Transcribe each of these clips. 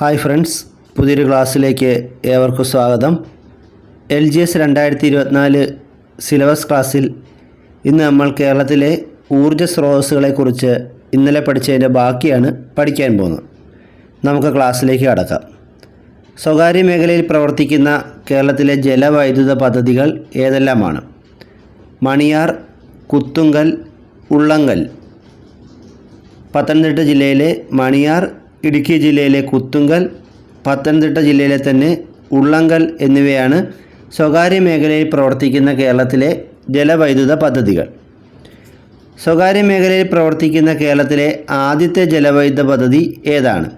Hi friends, പുതിയൊരു ക്ലാസ്സിലേക്ക് ഏവർക്കും സ്വാഗതം. LGS 2024 സിലബസ് ക്ലാസ്സിൽ ഇന്ന് നമ്മൾ കേരളത്തിലെ ഊർജ്ജ സ്രോതസ്സുകളെക്കുറിച്ച് ഇന്നലെ പഠിച്ചതിൻ്റെ ബാക്കിയാണ് പഠിക്കാൻ പോകുന്നത്. നമുക്ക് ക്ലാസ്സിലേക്ക് കടക്കാം. സ്വകാര്യ മേഖലയിൽ പ്രവർത്തിക്കുന്ന കേരളത്തിലെ ജലവൈദ്യുത പദ്ധതികൾ ഏതെല്ലാമാണ്? മണിയാർ, കുത്തുങ്കൽ, ഉള്ളങ്കൽ. പത്തനംതിട്ട ജില്ലയിലെ മണിയാർ, ഇടുക്കി ജില്ലയിലെ കുത്തുങ്കൽ, പത്തനംതിട്ട ജില്ലയിലെ തന്നെ ഉള്ളങ്കൽ എന്നിവയാണ് സ്വകാര്യ മേഖലയിൽ പ്രവർത്തിക്കുന്ന കേരളത്തിലെ ജലവൈദ്യുത പദ്ധതികൾ. സ്വകാര്യ മേഖലയിൽ പ്രവർത്തിക്കുന്ന കേരളത്തിലെ ആദ്യത്തെ ജലവൈദ്യുത പദ്ധതി ഏതാണ്?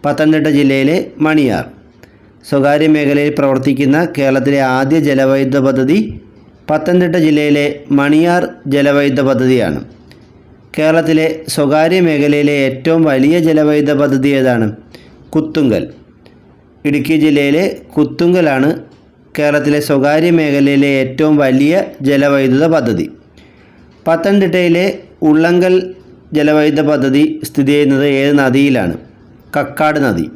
പത്തനംതിട്ട ജില്ലയിലെ മണിയാർ. സ്വകാര്യ മേഖലയിൽ പ്രവർത്തിക്കുന്ന കേരളത്തിലെ ആദ്യ ജലവൈദ്യുത പദ്ധതി പത്തനംതിട്ട ജില്ലയിലെ മണിയാർ ജലവൈദ്യുത പദ്ധതിയാണ്. കേരളത്തിലെ സ്വകാര്യ മേഖലയിലെ ഏറ്റവും വലിയ ജലവൈദ്യുത പദ്ധതി ഏതാണ്? കുത്തുങ്കൽ. ഇടുക്കി ജില്ലയിലെ കുത്തുങ്കലാണ് കേരളത്തിലെ സ്വകാര്യ മേഖലയിലെ ഏറ്റവും വലിയ ജലവൈദ്യുത പദ്ധതി. പത്തനംതിട്ടയിലെ ഉള്ളങ്കൽ ജലവൈദ്യുത പദ്ധതി സ്ഥിതി ചെയ്യുന്നത് ഏത് നദിയിലാണ്? കക്കാട് നദി.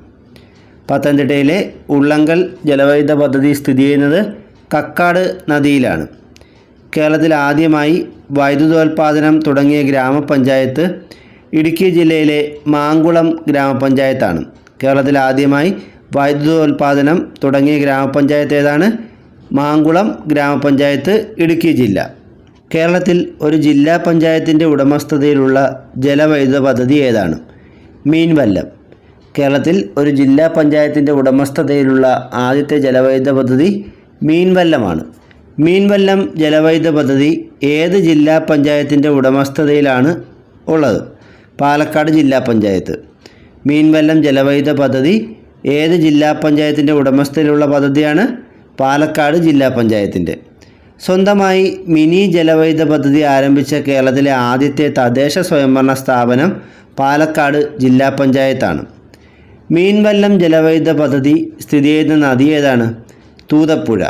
പത്തനംതിട്ടയിലെ ഉള്ളങ്കൽ ജലവൈദ്യുത പദ്ധതി സ്ഥിതി ചെയ്യുന്നത് കക്കാട് നദിയിലാണ്. കേരളത്തിൽ ആദ്യമായി വൈദ്യുതോൽപാദനം തുടങ്ങിയ ഗ്രാമപഞ്ചായത്ത് ഇടുക്കി ജില്ലയിലെ മാങ്കുളം ഗ്രാമപഞ്ചായത്താണ്. കേരളത്തിൽ ആദ്യമായി വൈദ്യുതോൽപാദനം തുടങ്ങിയ ഗ്രാമപഞ്ചായത്ത് ഏതാണ്? മാങ്കുളം ഗ്രാമപഞ്ചായത്ത്, ഇടുക്കി ജില്ല. കേരളത്തിൽ ഒരു ജില്ലാ പഞ്ചായത്തിൻ്റെ ഉടമസ്ഥതയിലുള്ള ജലവൈദ്യുത പദ്ധതി ഏതാണ്? മീൻവല്ലം. കേരളത്തിൽ ഒരു ജില്ലാ പഞ്ചായത്തിൻ്റെ ഉടമസ്ഥതയിലുള്ള ആദ്യത്തെ ജലവൈദ്യുത പദ്ധതി മീൻവല്ലമാണ്. മീൻവല്ലം ജലവൈദ്യുത പദ്ധതി ഏത് ജില്ലാ പഞ്ചായത്തിൻ്റെ ഉടമസ്ഥതയിലാണ് ഉള്ളത്? പാലക്കാട് ജില്ലാ പഞ്ചായത്ത്. മീൻവല്ലം ജലവൈദ്യുത പദ്ധതി ഏത് ജില്ലാ പഞ്ചായത്തിൻ്റെ ഉടമസ്ഥതയിലുള്ള പദ്ധതിയാണ്? പാലക്കാട് ജില്ലാ പഞ്ചായത്തിൻ്റെ. സ്വന്തമായി മിനി ജലവൈദ്യുത പദ്ധതി ആരംഭിച്ച കേരളത്തിലെ ആദ്യത്തെ തദ്ദേശ സ്വയംഭരണ സ്ഥാപനം പാലക്കാട് ജില്ലാ പഞ്ചായത്താണ്. മീൻവല്ലം ജലവൈദ്യുത പദ്ധതി സ്ഥിതി ചെയ്യുന്ന നദി ഏതാണ്? തൂതപ്പുഴ.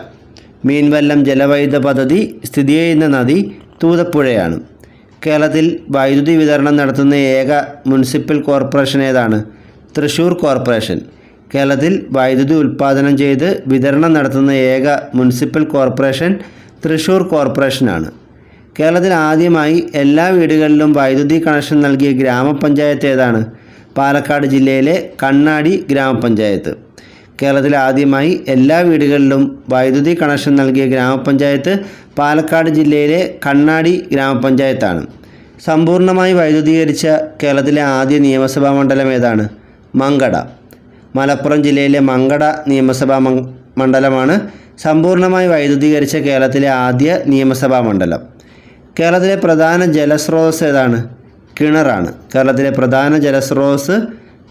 മീൻവല്ലം ജലവൈദ്യുത പദ്ധതി സ്ഥിതി ചെയ്യുന്ന നദി തൂതപ്പുഴയാണ്. കേരളത്തിൽ വൈദ്യുതി വിതരണം നടത്തുന്ന ഏക മുനിസിപ്പൽ കോർപ്പറേഷൻ ഏതാണ്? തൃശ്ശൂർ കോർപ്പറേഷൻ. കേരളത്തിൽ വൈദ്യുതി ഉൽപ്പാദനം ചെയ്ത് വിതരണം നടത്തുന്ന ഏക മുനിസിപ്പൽ കോർപ്പറേഷൻ തൃശ്ശൂർ കോർപ്പറേഷനാണ്. കേരളത്തിൽ ആദ്യമായി എല്ലാ വീടുകളിലും വൈദ്യുതി കണക്ഷൻ നൽകിയ ഗ്രാമപഞ്ചായത്ത് ഏതാണ്? പാലക്കാട് ജില്ലയിലെ കണ്ണാടി ഗ്രാമപഞ്ചായത്ത്. കേരളത്തിൽ ആദ്യമായി എല്ലാ വീടുകളിലും വൈദ്യുതി കണക്ഷൻ നൽകിയ ഗ്രാമപഞ്ചായത്ത് പാലക്കാട് ജില്ലയിലെ കണ്ണാടി ഗ്രാമപഞ്ചായത്താണ്. സമ്പൂർണ്ണമായി വൈദ്യുതീകരിച്ച കേരളത്തിലെ ആദ്യ നിയമസഭാ മണ്ഡലം ഏതാണ്? മങ്കട. മലപ്പുറം ജില്ലയിലെ മങ്കട നിയമസഭാ മണ്ഡലമാണ് സമ്പൂർണ്ണമായി വൈദ്യുതീകരിച്ച കേരളത്തിലെ ആദ്യ നിയമസഭാ മണ്ഡലം. കേരളത്തിലെ പ്രധാന ജലസ്രോതസ് ഏതാണ്? കിണറാണ്. കേരളത്തിലെ പ്രധാന ജലസ്രോതസ്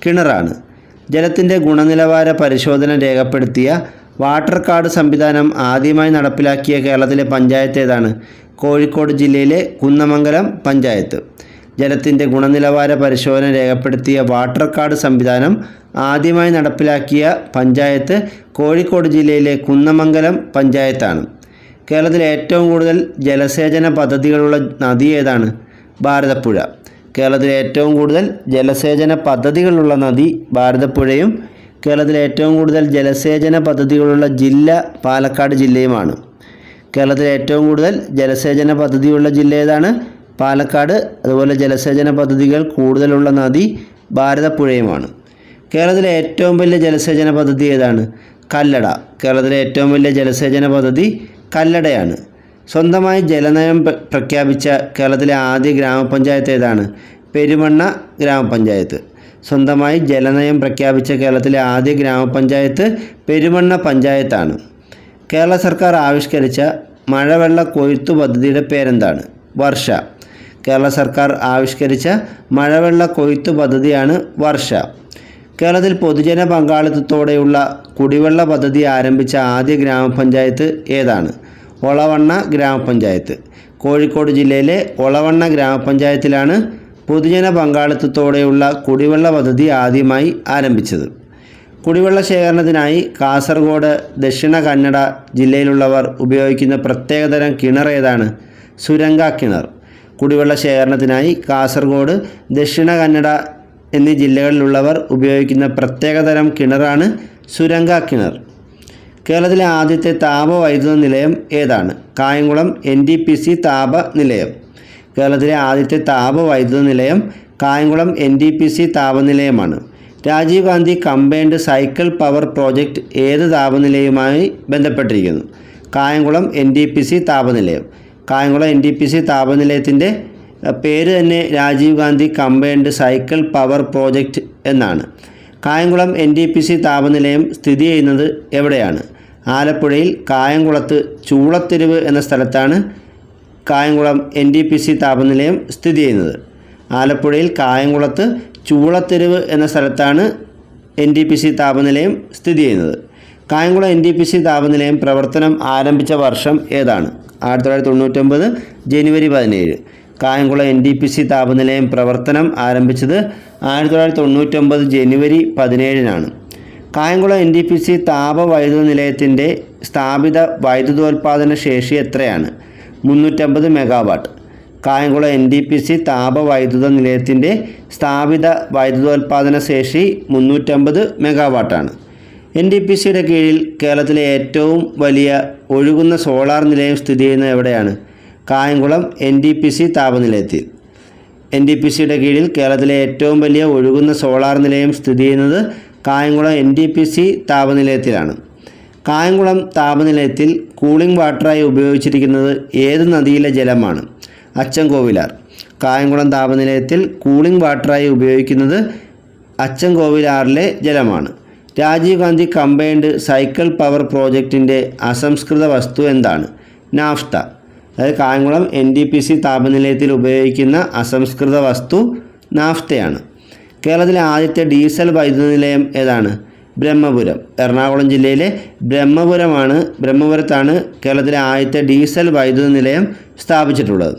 കിണറാണ്. ജലത്തിൻ്റെ ഗുണനിലവാര പരിശോധന രേഖപ്പെടുത്തിയ വാട്ടർ കാർഡ് സംവിധാനം ആദ്യമായി നടപ്പിലാക്കിയ കേരളത്തിലെ പഞ്ചായത്ത് ഏതാണ്? കോഴിക്കോട് ജില്ലയിലെ കുന്നമംഗലം പഞ്ചായത്ത്. ജലത്തിൻ്റെ ഗുണനിലവാര പരിശോധന രേഖപ്പെടുത്തിയ വാട്ടർ കാർഡ് സംവിധാനം ആദ്യമായി നടപ്പിലാക്കിയ പഞ്ചായത്ത് കോഴിക്കോട് ജില്ലയിലെ കുന്നമംഗലം പഞ്ചായത്താണ്. കേരളത്തിലെ ഏറ്റവും കൂടുതൽ ജലസേചന പദ്ധതികളുള്ള നദി ഏതാണ്? ഭാരതപ്പുഴ. കേരളത്തിലെ ഏറ്റവും കൂടുതൽ ജലസേചന പദ്ധതികളുള്ള നദി ഭാരതപ്പുഴയും കേരളത്തിലെ ഏറ്റവും കൂടുതൽ ജലസേചന പദ്ധതികളുള്ള ജില്ല പാലക്കാട് ജില്ലയുമാണ്. കേരളത്തിലെ ഏറ്റവും കൂടുതൽ ജലസേചന പദ്ധതിയുള്ള ജില്ല ഏതാണ്? പാലക്കാട്. അതുപോലെ ജലസേചന പദ്ധതികൾ കൂടുതലുള്ള നദി ഭാരതപ്പുഴയുമാണ്. കേരളത്തിലെ ഏറ്റവും വലിയ ജലസേചന പദ്ധതി ഏതാണ്? കല്ലട. കേരളത്തിലെ ഏറ്റവും വലിയ ജലസേചന പദ്ധതി കല്ലടയാണ്. സ്വന്തമായി ജലനയം പ്രഖ്യാപിച്ച കേരളത്തിലെ ആദ്യ ഗ്രാമപഞ്ചായത്ത് ഏതാണ്? പെരുമണ്ണ ഗ്രാമപഞ്ചായത്ത്. സ്വന്തമായി ജലനയം പ്രഖ്യാപിച്ച കേരളത്തിലെ ആദ്യ ഗ്രാമപഞ്ചായത്ത് പെരുമണ്ണ പഞ്ചായത്താണ്. കേരള സർക്കാർ ആവിഷ്കരിച്ച മഴവെള്ള കൊയ്ത്തു പദ്ധതിയുടെ പേരെന്താണ്? വർഷ. കേരള സർക്കാർ ആവിഷ്കരിച്ച മഴവെള്ള കൊയ്ത്തു പദ്ധതിയാണ് വർഷ. കേരളത്തിൽ പൊതുജന പങ്കാളിത്തത്തോടെയുള്ള കുടിവെള്ള പദ്ധതി ആരംഭിച്ച ആദ്യ ഗ്രാമപഞ്ചായത്ത് ഏതാണ്? ഒളവണ്ണ ഗ്രാമപഞ്ചായത്ത്. കോഴിക്കോട് ജില്ലയിലെ ഒളവണ്ണ ഗ്രാമപഞ്ചായത്തിലാണ് പൊതുജന പങ്കാളിത്തത്തോടെയുള്ള കുടിവെള്ള പദ്ധതി ആദ്യമായി ആരംഭിച്ചത്. കുടിവെള്ള ശേഖരണത്തിനായി കാസർഗോഡ്, ദക്ഷിണ കന്നഡ ജില്ലയിലുള്ളവർ ഉപയോഗിക്കുന്ന പ്രത്യേകതരം കിണർ ഏതാണ്? സുരംഗ കിണർ. കുടിവെള്ള ശേഖരണത്തിനായി കാസർഗോഡ്, ദക്ഷിണ കന്നഡ എന്നീ ജില്ലകളിലുള്ളവർ ഉപയോഗിക്കുന്ന പ്രത്യേകതരം കിണറാണ് സുരംഗ കിണർ. കേരളത്തിലെ ആദ്യത്തെ താപവൈദ്യുത നിലയം ഏതാണ്? കായംകുളം NTPC താപ നിലയം. കേരളത്തിലെ ആദ്യത്തെ താപവൈദ്യുത നിലയം കായംകുളം NTPC താപനിലയമാണ്. Rajiv Gandhi combined cycle power project ഏത് താപനിലയുമായി ബന്ധപ്പെട്ടിരിക്കുന്നു? കായംകുളം NTPC താപനിലയം. കായംകുളം NTPC താപനിലയത്തിൻ്റെ പേര് തന്നെ Rajiv Gandhi combined cycle power project എന്നാണ്. കായംകുളം NTPC താപനിലയം സ്ഥിതി ചെയ്യുന്നത് എവിടെയാണ്? ആലപ്പുഴയിൽ കായംകുളത്ത് ചൂളത്തെരുവ് എന്ന സ്ഥലത്താണ് കായംകുളം NTPC താപനിലയം സ്ഥിതി ചെയ്യുന്നത്. ആലപ്പുഴയിൽ കായംകുളത്ത് ചൂളത്തെരുവ് എന്ന സ്ഥലത്താണ് NTPC താപനിലയം സ്ഥിതി ചെയ്യുന്നത്. കായംകുളം NTPC താപനിലയം പ്രവർത്തനം ആരംഭിച്ച വർഷം ഏതാണ്? 1999 ജനുവരി 17. കായംകുളം NTPC താപനിലയം പ്രവർത്തനം ആരംഭിച്ചത് 1999 ജനുവരി 17-നാണ്. കായംകുളം NTPC താപവൈദ്യുത നിലയത്തിൻ്റെ സ്ഥാപിത വൈദ്യുതോൽപാദന ശേഷി എത്രയാണ്? 350 മെഗാവാട്ട്. കായംകുളം NTPC താപവൈദ്യുത നിലയത്തിൻ്റെ സ്ഥാപിത വൈദ്യുതോൽപാദന ശേഷി 350 മെഗാവാട്ടാണ്. NTPCയുടെ കീഴിൽ കേരളത്തിലെ ഏറ്റവും വലിയ ഒഴുകുന്ന സോളാർ നിലയം സ്ഥിതി ചെയ്യുന്നത് എവിടെയാണ്? കായംകുളം NTPC താപനിലയത്തിൽ. NTPCയുടെ കീഴിൽ കേരളത്തിലെ ഏറ്റവും വലിയ ഒഴുകുന്ന സോളാർ നിലയം സ്ഥിതി ചെയ്യുന്നത് കായംകുളം NTPC താപനിലയത്തിലാണ്. കായംകുളം താപനിലയത്തിൽ കൂളിംഗ് വാട്ടറായി ഉപയോഗിച്ചിരിക്കുന്നത് ഏത് നദിയിലെ ജലമാണ്? അച്ചൻകോവിലാർ. കായംകുളം താപനിലയത്തിൽ കൂളിംഗ് വാട്ടറായി ഉപയോഗിക്കുന്നത് അച്ചൻകോവിലാറിലെ ജലമാണ്. Rajiv Gandhi combined cycle power പ്രോജക്റ്റിൻ്റെ അസംസ്കൃത വസ്തു എന്താണ്? നാഫ്ത. അതായത് കായംകുളം NTPC താപനിലയത്തിൽ ഉപയോഗിക്കുന്ന അസംസ്കൃത വസ്തു നാഫ്തയാണ്. കേരളത്തിലെ ആദ്യത്തെ ഡീസൽ വൈദ്യുത നിലയം ഏതാണ്? ബ്രഹ്മപുരം. എറണാകുളം ജില്ലയിലെ ബ്രഹ്മപുരത്താണ് കേരളത്തിലെ ആദ്യത്തെ ഡീസൽ വൈദ്യുത നിലയം സ്ഥാപിച്ചിട്ടുള്ളത്.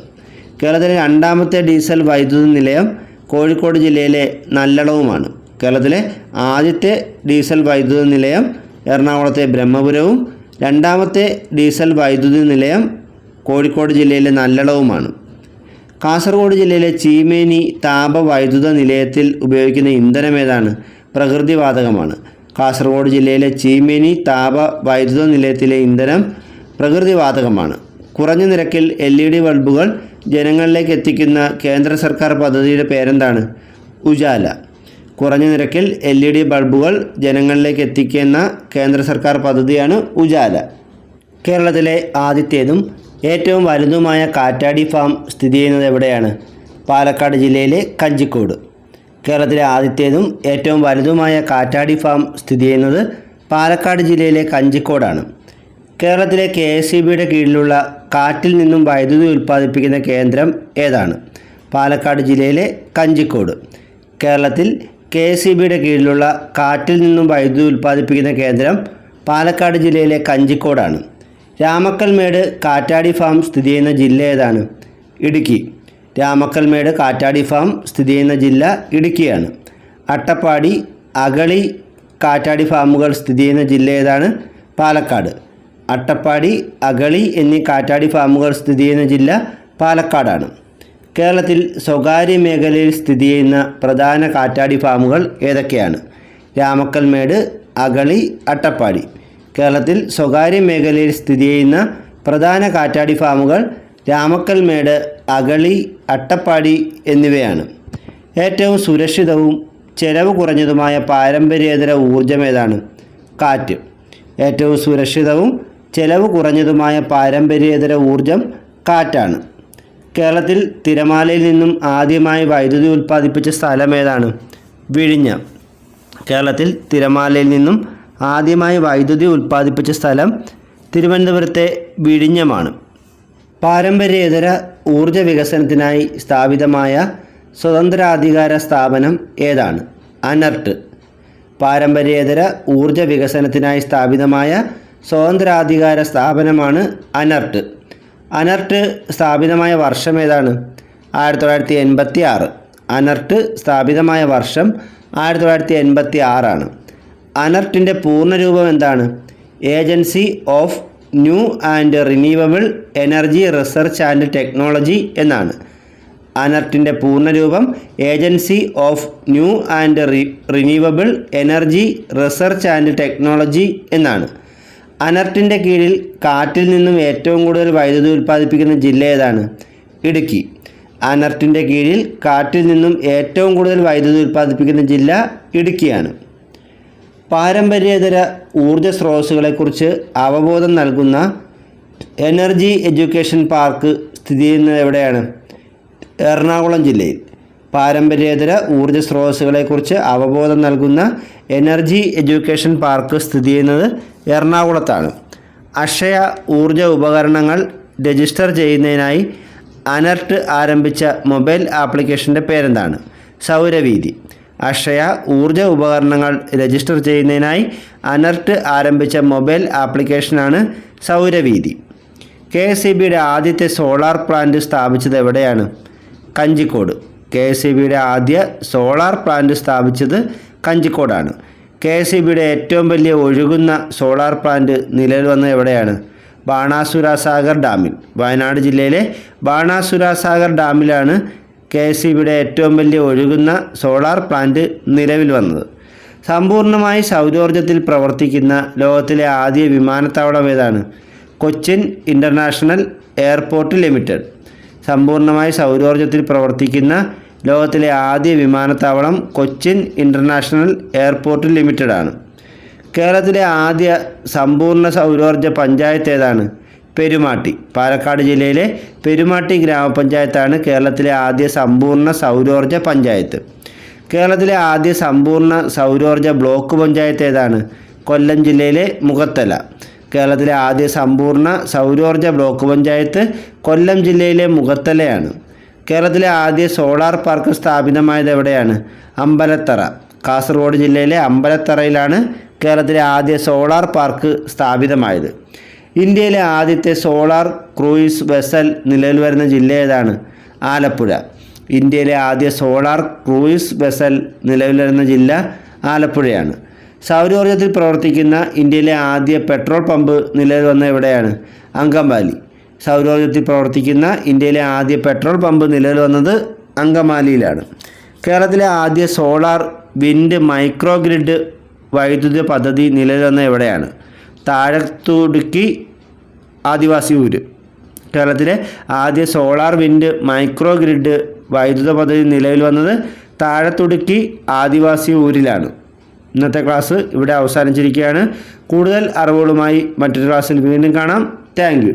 കേരളത്തിലെ രണ്ടാമത്തെ ഡീസൽ വൈദ്യുത നിലയം കോഴിക്കോട് ജില്ലയിലെ നല്ലളവുമാണ്. കേരളത്തിലെ ആദ്യത്തെ ഡീസൽ വൈദ്യുത നിലയം എറണാകുളത്തെ ബ്രഹ്മപുരവും രണ്ടാമത്തെ ഡീസൽ വൈദ്യുത നിലയം കോഴിക്കോട് ജില്ലയിലെ നല്ലളവുമാണ്. കാസർഗോഡ് ജില്ലയിലെ ചീമേനി താപവൈദ്യുത നിലയത്തിൽ ഉപയോഗിക്കുന്ന ഇന്ധനം ഏതാണ്? പ്രകൃതിവാതകമാണ്. കാസർഗോഡ് ജില്ലയിലെ ചീമേനി താപവൈദ്യുത നിലയത്തിലെ ഇന്ധനം പ്രകൃതിവാതകമാണ്. കുറഞ്ഞ നിരക്കിൽ LED ബൾബുകൾ ജനങ്ങളിലേക്ക് എത്തിക്കുന്ന കേന്ദ്ര സർക്കാർ പദ്ധതിയുടെ പേരെന്താണ്? ഉജാല. കുറഞ്ഞ നിരക്കിൽ LED ബൾബുകൾ ജനങ്ങളിലേക്ക് എത്തിക്കുന്ന കേന്ദ്ര സർക്കാർ പദ്ധതിയാണ് ഉജാല. കേരളത്തിലെ ആദ്യത്തേതും ഏറ്റവും വലുതുമായ കാറ്റാടി ഫാം സ്ഥിതി ചെയ്യുന്നത് എവിടെയാണ്? പാലക്കാട് ജില്ലയിലെ കഞ്ചിക്കോട്. കേരളത്തിലെ ആദ്യത്തേതും ഏറ്റവും വലുതുമായ കാറ്റാടി ഫാം സ്ഥിതി ചെയ്യുന്നത് പാലക്കാട് ജില്ലയിലെ കഞ്ചിക്കോടാണ്. കേരളത്തിലെ KSEBയുടെ കീഴിലുള്ള കാറ്റിൽ നിന്നും വൈദ്യുതി ഉൽപ്പാദിപ്പിക്കുന്ന കേന്ദ്രം ഏതാണ്? പാലക്കാട് ജില്ലയിലെ കഞ്ചിക്കോട്. കേരളത്തിൽ KSEBയുടെ കീഴിലുള്ള കാറ്റിൽ നിന്നും വൈദ്യുതി ഉൽപ്പാദിപ്പിക്കുന്ന കേന്ദ്രം പാലക്കാട് ജില്ലയിലെ കഞ്ചിക്കോടാണ്. രാമക്കൽമേട് കാറ്റാടി ഫാം സ്ഥിതി ചെയ്യുന്ന ജില്ല ഏതാണ്? ഇടുക്കി. രാമക്കൽമേട് കാറ്റാടി ഫാം സ്ഥിതി ചെയ്യുന്ന ജില്ല ഇടുക്കിയാണ്. അട്ടപ്പാടി, അഗളി കാറ്റാടി ഫാമുകൾ സ്ഥിതി ചെയ്യുന്ന ജില്ല ഏതാണ്? പാലക്കാട്. അട്ടപ്പാടി, അഗളി എന്നീ കാറ്റാടി ഫാമുകൾ സ്ഥിതി ചെയ്യുന്ന ജില്ല പാലക്കാടാണ്. കേരളത്തിൽ സ്വകാര്യ മേഖലയിൽ സ്ഥിതി ചെയ്യുന്ന പ്രധാന കാറ്റാടി ഫാമുകൾ ഏതൊക്കെയാണ്? രാമക്കൽമേട്, അഗളി, അട്ടപ്പാടി. കേരളത്തിൽ സ്വകാര്യ മേഖലയിൽ സ്ഥിതി ചെയ്യുന്ന പ്രധാന കാറ്റാടി ഫാമുകൾ രാമക്കൽമേട്, അഗളി, അട്ടപ്പാടി എന്നിവയാണ്. ഏറ്റവും സുരക്ഷിതവും ചെലവ് കുറഞ്ഞതുമായ പാരമ്പര്യേതര ഊർജ്ജം ഏതാണ്? കാറ്റ്. ഏറ്റവും സുരക്ഷിതവും ചെലവ് കുറഞ്ഞതുമായ പാരമ്പര്യേതര ഊർജ്ജം കാറ്റാണ്. കേരളത്തിൽ തിരമാലയിൽ നിന്നും ആദ്യമായി വൈദ്യുതി ഉൽപ്പാദിപ്പിച്ച സ്ഥലം ഏതാണ്? വിഴിഞ്ഞം. കേരളത്തിൽ തിരമാലയിൽ നിന്നും ആദ്യമായി വൈദ്യുതി ഉൽപ്പാദിപ്പിച്ച സ്ഥലം തിരുവനന്തപുരത്തെ വിഴിഞ്ഞമാണ്. പാരമ്പര്യേതര ഊർജ്ജ വികസനത്തിനായി സ്ഥാപിതമായ സ്വതന്ത്രാധികാര സ്ഥാപനം ഏതാണ്? അനർട്ട്. പാരമ്പര്യേതര ഊർജ്ജ വികസനത്തിനായി സ്ഥാപിതമായ സ്വതന്ത്രാധികാര സ്ഥാപനമാണ് അനർട്ട്. അനർട്ട് സ്ഥാപിതമായ വർഷം ഏതാണ്? 1986. അനർട്ട് സ്ഥാപിതമായ വർഷം 1986 അനർട്ടിൻ്റെ പൂർണ്ണരൂപം എന്താണ്? Agency of new and renewable energy research and technology എന്നാണ്. അനർട്ടിൻ്റെ പൂർണ്ണരൂപം agency of new and renewable energy research and technology എന്നാണ്. അനർട്ടിൻ്റെ കീഴിൽ കാറ്റിൽ നിന്നും ഏറ്റവും കൂടുതൽ വൈദ്യുതി ഉൽപ്പാദിപ്പിക്കുന്ന ജില്ല ഏതാണ്? ഇടുക്കി. അനർട്ടിൻ്റെ കീഴിൽ കാറ്റിൽ നിന്നും ഏറ്റവും കൂടുതൽ വൈദ്യുതി ഉൽപ്പാദിപ്പിക്കുന്ന ജില്ല ഇടുക്കിയാണ്. പാരമ്പര്യേതര ഊർജ്ജ സ്രോതസ്സുകളെക്കുറിച്ച് അവബോധം നൽകുന്ന എനർജി എഡ്യൂക്കേഷൻ പാർക്ക് സ്ഥിതി ചെയ്യുന്നത് എവിടെയാണ്? എറണാകുളം ജില്ലയിൽ. പാരമ്പര്യേതര ഊർജ്ജ സ്രോതസ്സുകളെക്കുറിച്ച് അവബോധം നൽകുന്ന എനർജി എഡ്യൂക്കേഷൻ പാർക്ക് സ്ഥിതി ചെയ്യുന്നത് എറണാകുളത്താണ്. അക്ഷയ ഊർജ്ജ ഉപകരണങ്ങൾ രജിസ്റ്റർ ചെയ്യുന്നതിനായി അനർട്ട് ആരംഭിച്ച മൊബൈൽ ആപ്ലിക്കേഷൻ്റെ പേരെന്താണ്? സൗരവീതി. അക്ഷയ ഊർജ്ജ ഉപകരണങ്ങൾ രജിസ്റ്റർ ചെയ്യുന്നതിനായി അനർട്ട് ആരംഭിച്ച മൊബൈൽ ആപ്ലിക്കേഷനാണ് സൗരവീതി. KSEBയുടെ ആദ്യത്തെ സോളാർ പ്ലാന്റ് സ്ഥാപിച്ചത് എവിടെയാണ്? കഞ്ചിക്കോട്. KSEBയുടെ ആദ്യ സോളാർ പ്ലാന്റ് സ്ഥാപിച്ചത് കഞ്ചിക്കോടാണ്. KSEBയുടെ ഏറ്റവും വലിയ ഒഴുകുന്ന സോളാർ പ്ലാന്റ് നിലവിൽ വന്നത് എവിടെയാണ്? ബാണാസുര സാഗർ ഡാമിൽ. വയനാട് ജില്ലയിലെ ബാണാസുര സാഗർ ഡാമിലാണ് KSEBയുടെ ഏറ്റവും വലിയ ഒഴുകുന്ന സോളാർ പ്ലാന്റ് നിലവിൽ വന്നത്. സമ്പൂർണ്ണമായി സൗരോർജ്ജത്തിൽ പ്രവർത്തിക്കുന്ന ലോകത്തിലെ ആദ്യ വിമാനത്താവളം ഏതാണ്? Cochin international airport limited. സമ്പൂർണ്ണമായി സൗരോർജ്ജത്തിൽ പ്രവർത്തിക്കുന്ന ലോകത്തിലെ ആദ്യ വിമാനത്താവളം കൊച്ചിൻ ഇൻ്റർനാഷണൽ എയർപോർട്ട് ലിമിറ്റഡാണ്. കേരളത്തിലെ ആദ്യ സമ്പൂർണ്ണ സൗരോർജ്ജ പഞ്ചായത്ത് ഏതാണ്? പെരുമാട്ടി. പാലക്കാട് ജില്ലയിലെ പെരുമാട്ടി ഗ്രാമപഞ്ചായത്താണ് കേരളത്തിലെ ആദ്യ സമ്പൂർണ്ണ സൗരോർജ്ജ പഞ്ചായത്ത്. കേരളത്തിലെ ആദ്യ സമ്പൂർണ്ണ സൗരോർജ്ജ ബ്ലോക്ക് പഞ്ചായത്ത് ഏതാണ്? കൊല്ലം ജില്ലയിലെ മുഖത്തല. കേരളത്തിലെ ആദ്യ സമ്പൂർണ്ണ സൗരോർജ്ജ ബ്ലോക്ക് പഞ്ചായത്ത് കൊല്ലം ജില്ലയിലെ മുഖത്തലയാണ്. കേരളത്തിലെ ആദ്യ സോളാർ പാർക്ക് സ്ഥാപിതമായത് എവിടെയാണ്? അമ്പലത്തറ. കാസർഗോഡ് ജില്ലയിലെ അമ്പലത്തറയിലാണ് കേരളത്തിലെ ആദ്യ സോളാർ പാർക്ക് സ്ഥാപിതമായത്. ഇന്ത്യയിലെ ആദ്യത്തെ സോളാർ ക്രൂയിസ് വെസൽ നിലവിൽ വരുന്ന ജില്ല ഏതാണ്? ആലപ്പുഴ. ഇന്ത്യയിലെ ആദ്യ സോളാർ ക്രൂയിസ് വെസൽ നിലവിൽ വരുന്ന ജില്ല ആലപ്പുഴയാണ്. സൗരോർജ്ജത്തിൽ പ്രവർത്തിക്കുന്ന ഇന്ത്യയിലെ ആദ്യ പെട്രോൾ പമ്പ് നിലവിൽ വന്ന എവിടെയാണ്? അങ്കമാലി. സൗരോർജ്ജത്തിൽ പ്രവർത്തിക്കുന്ന ഇന്ത്യയിലെ ആദ്യ പെട്രോൾ പമ്പ് നിലവിൽ വന്നത് അങ്കമാലിയിലാണ്. കേരളത്തിലെ ആദ്യ സോളാർ വിൻഡ് മൈക്രോ ഗ്രിഡ് വൈദ്യുത പദ്ധതി നിലവിൽ വന്ന എവിടെയാണ്? താഴത്തുടുക്കി ആദിവാസി ഊര്. കേരളത്തിലെ ആദ്യ സോളാർ വിൻഡ് മൈക്രോ ഗ്രിഡ് വൈദ്യുത പദ്ധതി നിലവിൽ വന്നത് താഴത്തുടുക്കി ആദിവാസി ഊരിലാണ്. ഇന്നത്തെ ക്ലാസ് ഇവിടെ അവസാനിച്ചിരിക്കുകയാണ്. കൂടുതൽ അറിവുകളുമായി മറ്റൊരു ക്ലാസ്സിൽ വീണ്ടും കാണാം. Thank you.